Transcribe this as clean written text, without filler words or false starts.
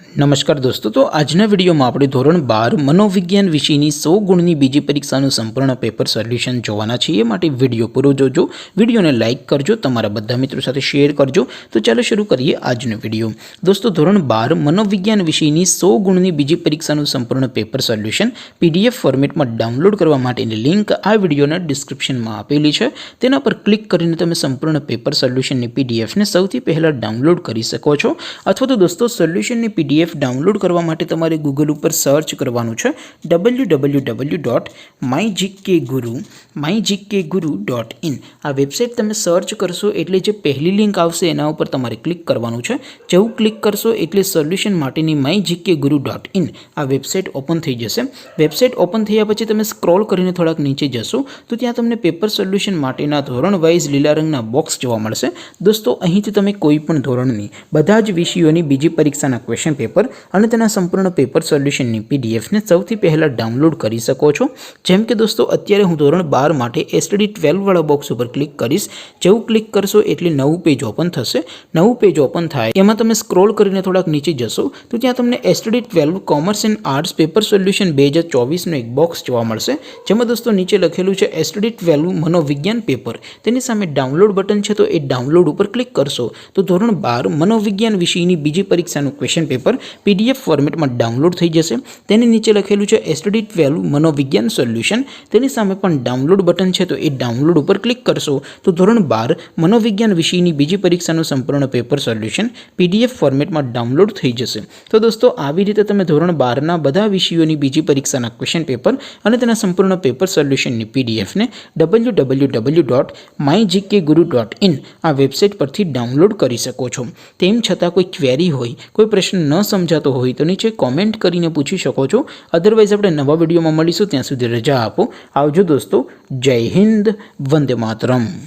नमस्कार दोस्तों, तो आजना वीडियो में આપણે ધોરણ 12 મનોવિજ્ઞાન વિષયની 100 ગુણની બીજી પરીક્ષાનું સંપૂર્ણ પેપર સોલ્યુશન જોવાના છીએ। માટે વિડિયો પૂરો જોજો, વિડિયોને લાઈક કરજો, તમારા બધા મિત્રો સાથે શેર કરજો। તો ચાલો શરૂ કરીએ આજનો વિડિયો। દોસ્તો, ધોરણ 12 મનોવિજ્ઞાન વિષયની 100 ગુણની બીજી પરીક્ષાનું સંપૂર્ણ પેપર સોલ્યુશન પીડીએફ ફોર્મેટમાં ડાઉનલોડ કરવા માટેની લિંક આ વિડિયોના ડિસ્ક્રિપ્શનમાં આપેલી છે। તેના પર ક્લિક કરીને તમે સંપૂર્ણ પેપર સોલ્યુશનની પીડીએફને સૌથી પહેલા ડાઉનલોડ કરી શકો છો। અથવા તો દોસ્તો, સોલ્યુશનની પીડીએફ डाउनलॉड करवा माटे तमारे गूगल पर सर्च करवानुं छे www.mygkguru.in। आ वेबसाइट तमे सर्च करशो एटले जे पहली लिंक आवशे एना उपर तमारे क्लिक करवानुं छे। जेवुं क्लिक करशो एटले सोल्यूशन माटेनी mygkguru.in आ वेबसाइट ओपन थई जशे। वेबसाइट ओपन थया पछी तमे स्क्रॉल करीने थोड़ाक नीचे जशो तो त्यां तमने पेपर सोल्यूशन माटेना धोरण वाइज लीला रंगना बॉक्स जोवा मळशे। दोस्तों, અહીંથી તમે કોઈ પણ ધોરણની બધા જ વિષયોની બીજી પરીક્ષાના ક્વેશ્ચન પેપર અને તેના સંપૂર્ણ પેપર સોલ્યુશનની પીડીએફને સૌથી પહેલા ડાઉનલોડ કરી શકો છો। જેમ કે દોસ્તો, અત્યારે હું ધોરણ 12 માટે એસટીડી 12 વાળા બોક્સ ઉપર ક્લિક કરીશ। જેવું ક્લિક કરશો એટલે નવું પેજ ઓપન થશે। નવું પેજ ઓપન થાય એમાં તમે સ્ક્રોલ કરીને થોડાક નીચે જશો તો ત્યાં તમને STD 12 commerce and arts paper solution 2024 નો એક બોક્સ જોવા મળશે। જેમાં દોસ્તો નીચે લખેલું છે એસટીડી 12 મનોવિજ્ઞાન પેપર। તેની સામે ડાઉનલોડ બટન છે, તો એ ડાઉનલોડ ઉપર ક્લિક કરશો તો ધોરણ 12 મનોવિજ્ઞાન વિષયની બીજી પરીક્ષાનું ક્વેશ્ચન પેપર पीडीएफ फॉर्मेट में डाउनलॉड थी जैसे। तेनी नीचे लखेलू है एसटीडी 12 मनोविज्ञान सोल्यूशन। तेनी सामे पण डाउनलॉड बटन है, तो ये डाउनलॉड पर क्लिक करशो तो धोरण 12 मनोविज्ञान विषयनी बीजी परीक्षाનું संपूर्ण पेपर सोल्यूशन पीडीएफ फॉर्मेट में डाउनलॉड थी जैसे। तो दोस्तों, આવી રીતે તમે ધોરણ 12 ના બધા વિષયોની બીજી પરીક્ષાના ક્વેશ્ચન પેપર અને તેના સંપૂર્ણ પેપર સોલ્યુશનની પીડીએફ ને www.mygkguru.in આ વેબસાઇટ પરથી ડાઉનલોડ કરી શકો છો। તેમ છતાં કોઈ ક્વેરી હોય, કોઈ પ્રશ્ન ન समझातो होय तो नीचे कॉमेंट करीने पूछी शको छो। अदरवाइज आपणे नवा विडियो में मळीशुं, त्यां सुधी रजा आपो। आवजो दोस्तों। जय हिंद, वंदे मातरम।